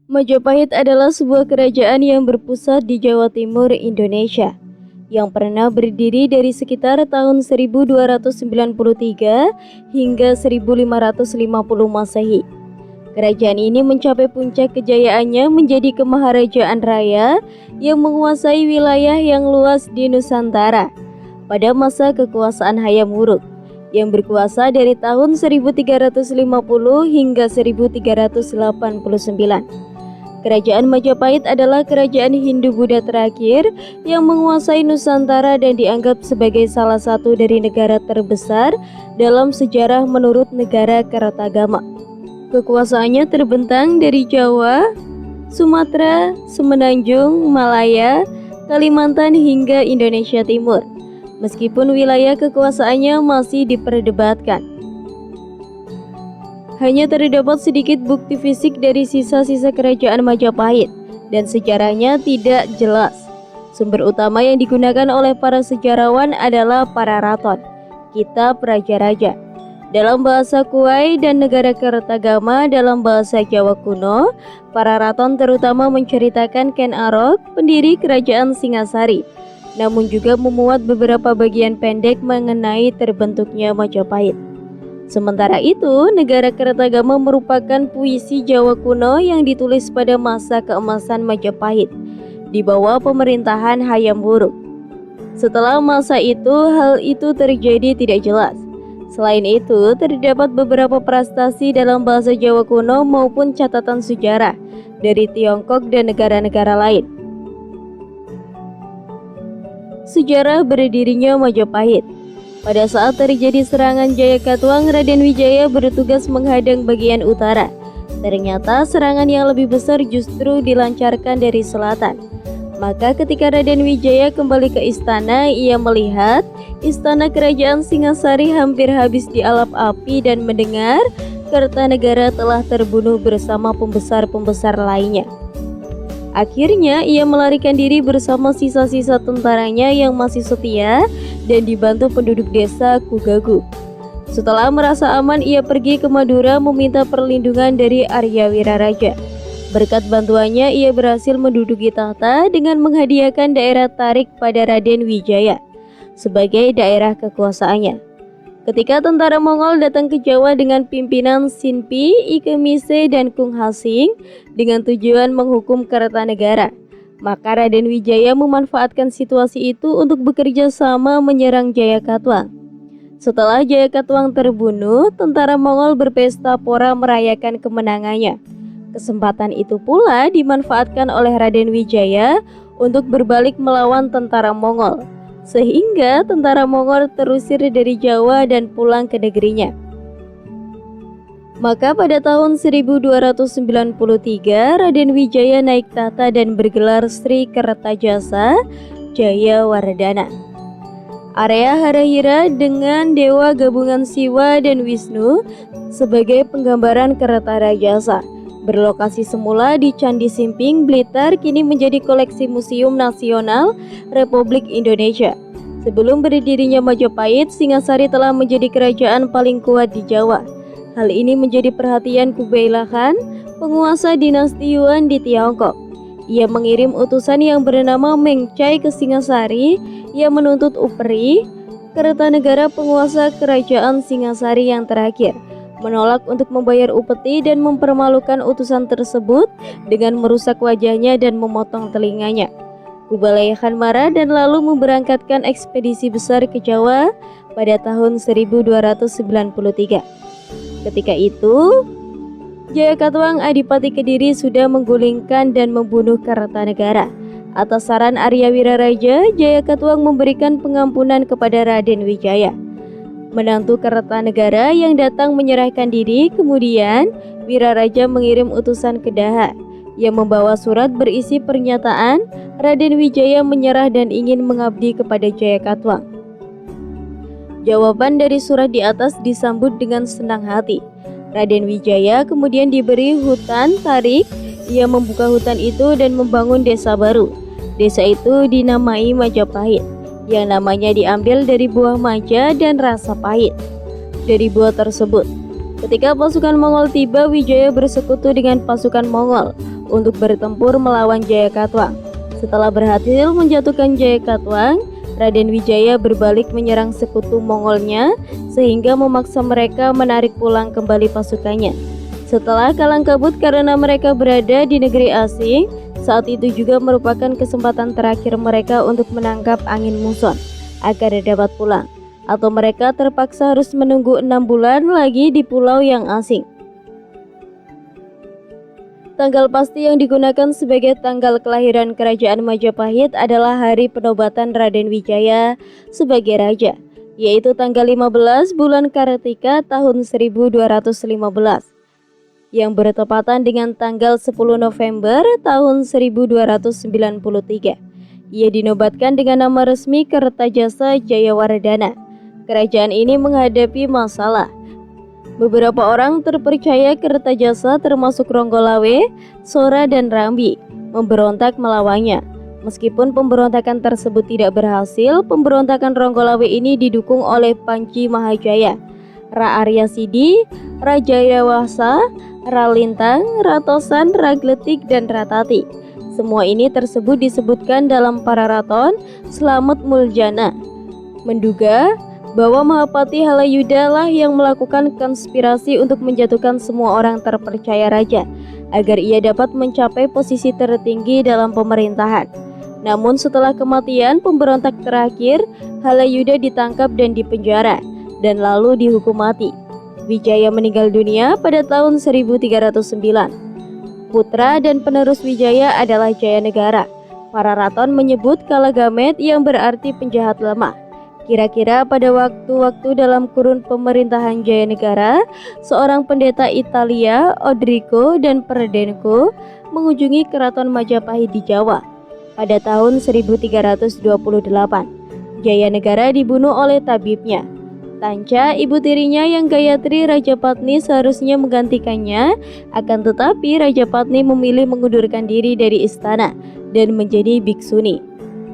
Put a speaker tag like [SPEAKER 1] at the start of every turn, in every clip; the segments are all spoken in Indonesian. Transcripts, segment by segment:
[SPEAKER 1] Majapahit adalah sebuah kerajaan yang berpusat di Jawa Timur, Indonesia, yang pernah berdiri dari sekitar tahun 1293 hingga 1550 Masehi. Kerajaan ini mencapai puncak kejayaannya menjadi kemaharajaan raya yang menguasai wilayah yang luas di Nusantara pada masa kekuasaan Hayam Wuruk yang berkuasa dari tahun 1350 hingga 1389. Kerajaan Majapahit adalah kerajaan Hindu-Buddha terakhir yang menguasai Nusantara dan dianggap sebagai salah satu dari negara terbesar dalam sejarah menurut negara Kertagama. Kekuasaannya terbentang dari Jawa, Sumatera, Semenanjung, Malaya, Kalimantan hingga Indonesia Timur. Meskipun wilayah kekuasaannya masih diperdebatkan, hanya terdapat sedikit bukti fisik dari sisa-sisa kerajaan Majapahit dan sejarahnya tidak jelas. Sumber utama yang digunakan oleh para sejarawan adalah para raton, kitab raja-raja dalam bahasa Kuai dan negara Kertagama dalam bahasa Jawa kuno. Para raton terutama menceritakan Ken Arok, pendiri kerajaan Singasari, namun juga memuat beberapa bagian pendek mengenai terbentuknya Majapahit. Sementara itu, negara Kertagama merupakan puisi Jawa kuno yang ditulis pada masa keemasan Majapahit di bawah pemerintahan Hayam Wuruk. Setelah masa itu, hal itu terjadi tidak jelas. Selain itu, terdapat beberapa prestasi dalam bahasa Jawa kuno maupun catatan sejarah dari Tiongkok dan negara-negara lain. Sejarah berdirinya Majapahit. Pada saat terjadi serangan Jayakatwang, Raden Wijaya bertugas menghadang bagian utara. Ternyata serangan yang lebih besar justru dilancarkan dari selatan. Maka ketika Raden Wijaya kembali ke istana, ia melihat istana kerajaan Singasari hampir habis dialap api dan mendengar Kertanegara telah terbunuh bersama pembesar-pembesar lainnya. Akhirnya ia melarikan diri bersama sisa-sisa tentaranya yang masih setia dan dibantu penduduk desa Kugagu. Setelah merasa aman, ia pergi ke Madura meminta perlindungan dari Arya Wiraraja. Berkat bantuannya, ia berhasil menduduki tahta dengan menghadiahkan daerah Tarik pada Raden Wijaya sebagai daerah kekuasaannya. Ketika tentara Mongol datang ke Jawa dengan pimpinan Sinpi, Ike Mise, dan Kung Hasing dengan tujuan menghukum Kertanegara, maka Raden Wijaya memanfaatkan situasi itu untuk bekerja sama menyerang Jayakatwang. Setelah Jayakatwang terbunuh, tentara Mongol berpesta pora merayakan kemenangannya. Kesempatan itu pula dimanfaatkan oleh Raden Wijaya untuk berbalik melawan tentara Mongol, sehingga tentara Mongol terusir dari Jawa dan pulang ke negerinya. Maka pada tahun 1293, Raden Wijaya naik tahta dan bergelar Sri Kertajasa Jayawardhana. Area Harahira dengan dewa gabungan Siwa dan Wisnu sebagai penggambaran Kertarajasa. Berlokasi semula di Candi Simping, Blitar, kini menjadi koleksi Museum Nasional Republik Indonesia. Sebelum berdirinya Majapahit, Singasari telah menjadi kerajaan paling kuat di Jawa. Hal ini menjadi perhatian Kublai Khan, penguasa dinasti Yuan di Tiongkok. Ia mengirim utusan yang bernama Meng Cai ke Singasari yang menuntut Upri, Kertanegara penguasa kerajaan Singasari yang terakhir, menolak untuk membayar upeti dan mempermalukan utusan tersebut dengan merusak wajahnya dan memotong telinganya. Kublai Khan marah dan lalu memberangkatkan ekspedisi besar ke Jawa pada tahun 1293. Ketika itu, Jayakatwang Adipati Kediri sudah menggulingkan dan membunuh Kertanegara. Atas saran Arya Wiraraja, Jayakatwang memberikan pengampunan kepada Raden Wijaya, menantu Kertanegara yang datang menyerahkan diri. Kemudian Wiraraja mengirim utusan ke Daha yang membawa surat berisi pernyataan Raden Wijaya menyerah dan ingin mengabdi kepada Jayakatwang. Jawaban dari surat di atas disambut dengan senang hati. Raden Wijaya kemudian diberi hutan Tarik. Ia membuka hutan itu dan membangun desa baru. Desa itu dinamai Majapahit, yang namanya diambil dari buah maja dan rasa pahit dari buah tersebut. Ketika pasukan Mongol tiba, Wijaya bersekutu dengan pasukan Mongol untuk bertempur melawan Jayakatwang. Setelah berhasil menjatuhkan Jayakatwang, Raden Wijaya berbalik menyerang sekutu Mongolnya sehingga memaksa mereka menarik pulang kembali pasukannya. Setelah kalang kabut karena mereka berada di negeri asing, saat itu juga merupakan kesempatan terakhir mereka untuk menangkap angin muson agar dapat pulang, atau mereka terpaksa harus menunggu 6 bulan lagi di pulau yang asing. Tanggal pasti yang digunakan sebagai tanggal kelahiran Kerajaan Majapahit adalah hari penobatan Raden Wijaya sebagai raja, yaitu tanggal 15 bulan Kartika tahun 1215. Yang bertepatan dengan tanggal 10 November tahun 1293. Ia dinobatkan dengan nama resmi Kertajasa Jayawardhana. Kerajaan ini menghadapi masalah. Beberapa orang terpercaya Kertajasa termasuk Ronggolawe, Sora dan Rambi memberontak melawannya. Meskipun pemberontakan tersebut tidak berhasil, pemberontakan Ronggolawe ini didukung oleh Panci Mahajaya, Ra Arya Sidi, Rajayawasa, Ralintang, Ratosan, Ragletik, dan Ratati. Semua ini tersebut disebutkan dalam Pararaton Slamet Muljana. Menduga bahwa Mahapati Halayuda lah yang melakukan konspirasi untuk menjatuhkan semua orang terpercaya raja agar ia dapat mencapai posisi tertinggi dalam pemerintahan. Namun setelah kematian pemberontak terakhir, Halayuda ditangkap dan dipenjara dan lalu dihukum mati. Wijaya meninggal dunia pada tahun 1309. Putra dan penerus Wijaya adalah Jayanegara. Pararaton menyebut Kalagamet yang berarti penjahat lemah. Kira-kira pada waktu-waktu dalam kurun pemerintahan Jayanegara, seorang pendeta Italia, Odrico dan Perdenko, mengunjungi keraton Majapahit di Jawa. Pada tahun 1328, Jayanegara dibunuh oleh tabibnya. Tanca, ibu tirinya yang Gayatri Rajapatni seharusnya menggantikannya, akan tetapi Rajapatni memilih mengundurkan diri dari istana dan menjadi biksuni.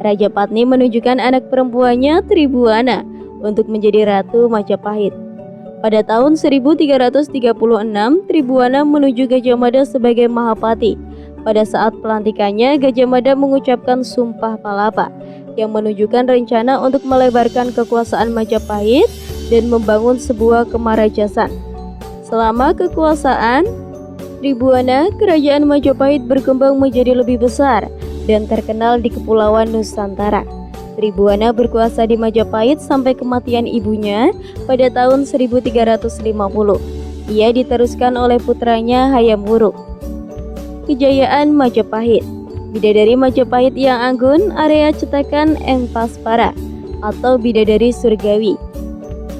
[SPEAKER 1] Rajapatni menunjukkan anak perempuannya Tribuana untuk menjadi Ratu Majapahit. Pada tahun 1336, Tribuana menuju Gajah Mada sebagai Mahapati. Pada saat pelantikannya, Gajah Mada mengucapkan Sumpah Palapa yang menunjukkan rencana untuk melebarkan kekuasaan Majapahit dan membangun sebuah kemarajasan. Selama kekuasaan Tribuana, kerajaan Majapahit berkembang menjadi lebih besar dan terkenal di Kepulauan Nusantara. Tribuana berkuasa di Majapahit sampai kematian ibunya pada tahun 1350. Ia diteruskan oleh putranya Hayam Wuruk. Kejayaan Majapahit. Bidadari Majapahit yang anggun, area cetakan Empaspara atau bidadari surgawi.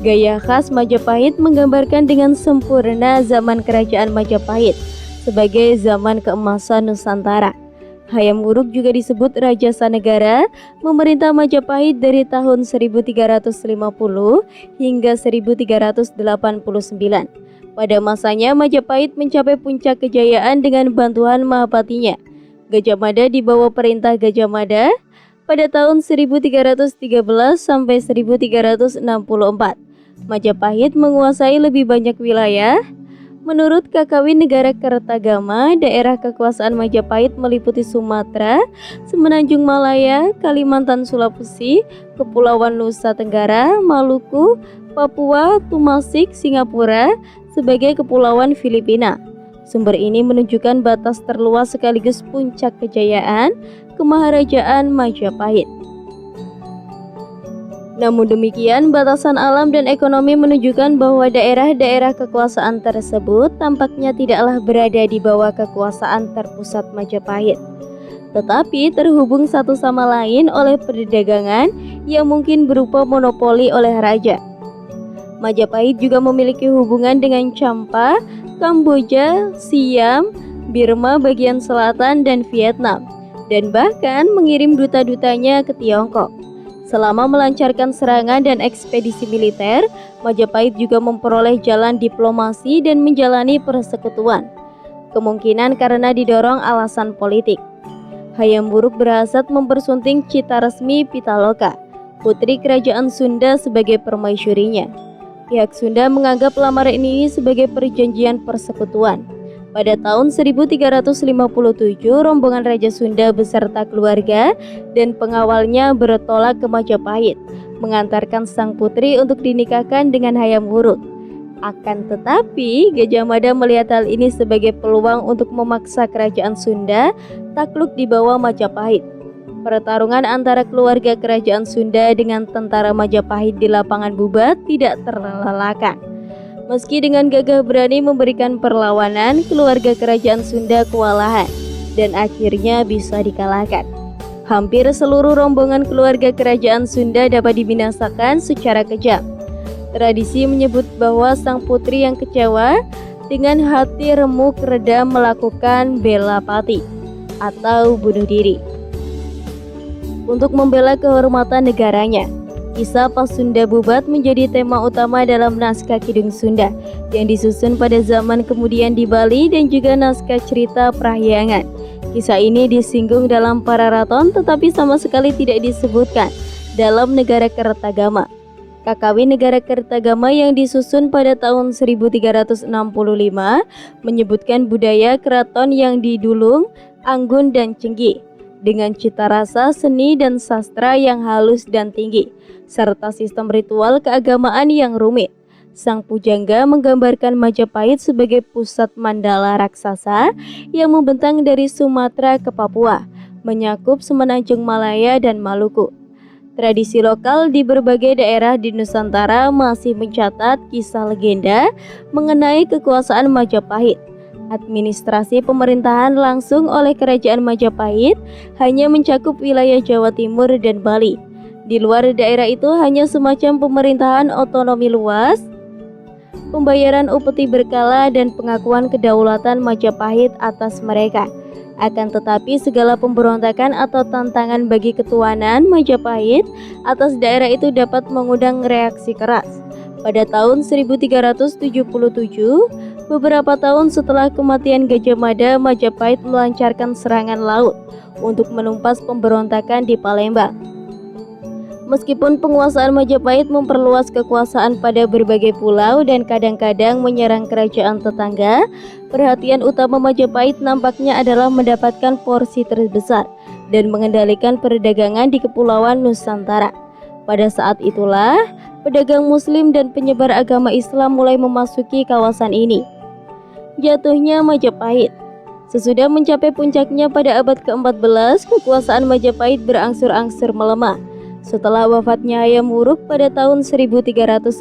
[SPEAKER 1] Gaya khas Majapahit menggambarkan dengan sempurna zaman kerajaan Majapahit sebagai zaman keemasan Nusantara. Hayam Wuruk juga disebut Raja Sanegara, memerintah Majapahit dari tahun 1350 hingga 1389. Pada masanya Majapahit mencapai puncak kejayaan dengan bantuan Mahapatinya. Gajah Mada di bawah perintah Gajah Mada pada tahun 1313 sampai 1364. Majapahit menguasai lebih banyak wilayah. Menurut Kakawin Negara Kertagama, daerah kekuasaan Majapahit meliputi Sumatera, Semenanjung Malaya, Kalimantan Sulawesi, Kepulauan Nusa Tenggara, Maluku, Papua, Tumasik, Singapura, sebagai kepulauan Filipina. Sumber ini menunjukkan batas terluas sekaligus puncak kejayaan Kemaharajaan Majapahit. Namun demikian, batasan alam dan ekonomi menunjukkan bahwa daerah-daerah kekuasaan tersebut tampaknya tidaklah berada di bawah kekuasaan terpusat Majapahit, tetapi terhubung satu sama lain oleh perdagangan yang mungkin berupa monopoli oleh raja. Majapahit juga memiliki hubungan dengan Champa, Kamboja, Siam, Burma bagian selatan, dan Vietnam, dan bahkan mengirim duta-dutanya ke Tiongkok. Selama melancarkan serangan dan ekspedisi militer, Majapahit juga memperoleh jalan diplomasi dan menjalani persekutuan. Kemungkinan karena didorong alasan politik. Hayam Wuruk berhasrat mempersunting Cita Resmi Pitaloka, putri kerajaan Sunda, sebagai permaisurinya. Pihak Sunda menganggap lamaran ini sebagai perjanjian persekutuan. Pada tahun 1357, rombongan Raja Sunda beserta keluarga dan pengawalnya bertolak ke Majapahit, mengantarkan sang putri untuk dinikahkan dengan Hayam Wuruk. Akan tetapi, Gajah Mada melihat hal ini sebagai peluang untuk memaksa kerajaan Sunda takluk di bawah Majapahit. Pertarungan antara keluarga kerajaan Sunda dengan tentara Majapahit di lapangan Bubat tidak terelakkan. Meski dengan gagah berani memberikan perlawanan, keluarga kerajaan Sunda kewalahan dan akhirnya bisa dikalahkan. Hampir seluruh rombongan keluarga kerajaan Sunda dapat dibinasakan secara kejam. Tradisi menyebut bahwa sang putri yang kecewa dengan hati remuk redam melakukan bela pati atau bunuh diri untuk membela kehormatan negaranya. Kisah Pasunda Bubat menjadi tema utama dalam naskah Kidung Sunda yang disusun pada zaman kemudian di Bali dan juga naskah cerita Prahyangan. Kisah ini disinggung dalam Pararaton tetapi sama sekali tidak disebutkan dalam Negara Kertagama. Kakawin Negara Kertagama yang disusun pada tahun 1365 menyebutkan budaya keraton yang didulung, anggun dan cenggih, dengan cita rasa seni dan sastra yang halus dan tinggi, serta sistem ritual keagamaan yang rumit. Sang pujangga menggambarkan Majapahit sebagai pusat mandala raksasa yang membentang dari Sumatera ke Papua, menyakup Semenanjung Malaya dan Maluku. Tradisi lokal di berbagai daerah di Nusantara masih mencatat kisah legenda mengenai kekuasaan Majapahit. Administrasi pemerintahan langsung oleh Kerajaan Majapahit hanya mencakup wilayah Jawa Timur dan Bali. Di luar daerah itu hanya semacam pemerintahan otonomi luas, pembayaran upeti berkala dan pengakuan kedaulatan Majapahit atas mereka. Akan tetapi segala pemberontakan atau tantangan bagi ketuanan Majapahit atas daerah itu dapat mengundang reaksi keras. Pada tahun 1377, beberapa tahun setelah kematian Gajah Mada, Majapahit melancarkan serangan laut untuk menumpas pemberontakan di Palembang. Meskipun penguasaan Majapahit memperluas kekuasaan pada berbagai pulau dan kadang-kadang menyerang kerajaan tetangga, perhatian utama Majapahit nampaknya adalah mendapatkan porsi terbesar dan mengendalikan perdagangan di Kepulauan Nusantara. Pada saat itulah, pedagang Muslim dan penyebar agama Islam mulai memasuki kawasan ini. Jatuhnya Majapahit. Sesudah mencapai puncaknya pada abad ke-14, kekuasaan Majapahit berangsur-angsur melemah. Setelah wafatnya Hayam Wuruk pada tahun 1389,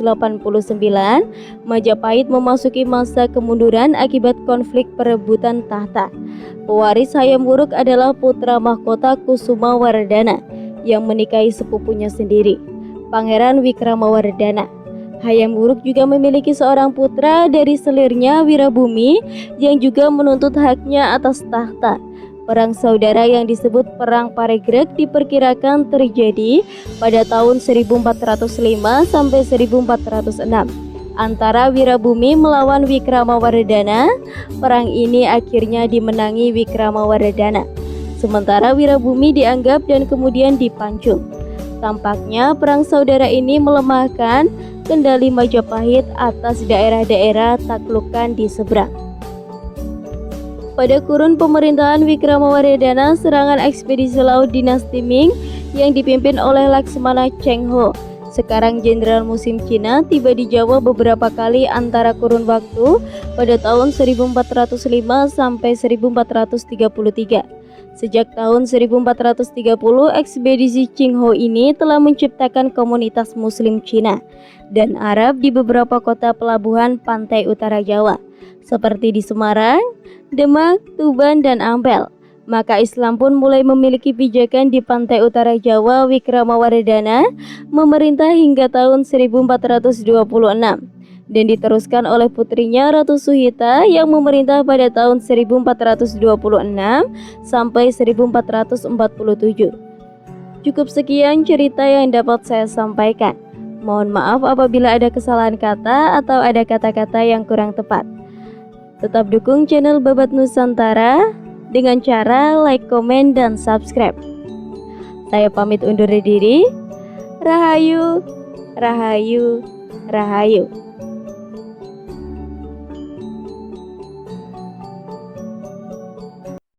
[SPEAKER 1] Majapahit memasuki masa kemunduran akibat konflik perebutan tahta. Pewaris Hayam Wuruk adalah putra mahkota Kusuma Wardana yang menikahi sepupunya sendiri, Pangeran Wikramawardhana. Hayam Wuruk juga memiliki seorang putra dari selirnya, Wirabumi, yang juga menuntut haknya atas tahta. Perang saudara yang disebut Perang Paregreg diperkirakan terjadi pada tahun 1405 sampai 1406 antara Wirabumi melawan Wikramawardhana. Perang ini akhirnya dimenangi Wikramawardhana, sementara Wirabumi dianggap dan kemudian dipancung. Tampaknya perang saudara ini melemahkan kendali Majapahit atas daerah-daerah taklukan di seberang. Pada kurun pemerintahan Wikramawardhana, serangan ekspedisi laut dinasti Ming yang dipimpin oleh Laksmana Cheng Ho, sekarang Jenderal Musim Cina, tiba di Jawa beberapa kali antara kurun waktu pada tahun 1405 sampai 1433. Sejak tahun 1430, ekspedisi Cheng Ho ini telah menciptakan komunitas Muslim Cina dan Arab di beberapa kota pelabuhan pantai utara Jawa, seperti di Semarang, Demak, Tuban, dan Ampel. Maka Islam pun mulai memiliki pijakan di pantai utara Jawa. Wikramawardhana memerintah hingga tahun 1426 dan diteruskan oleh putrinya Ratu Suhita yang memerintah pada tahun 1426 sampai 1447. Cukup sekian cerita yang dapat saya sampaikan. Mohon maaf apabila ada kesalahan kata atau ada kata-kata yang kurang tepat. Tetap dukung channel Babat Nusantara dengan cara like, komen, dan subscribe. Saya pamit undur diri. Rahayu, rahayu, rahayu.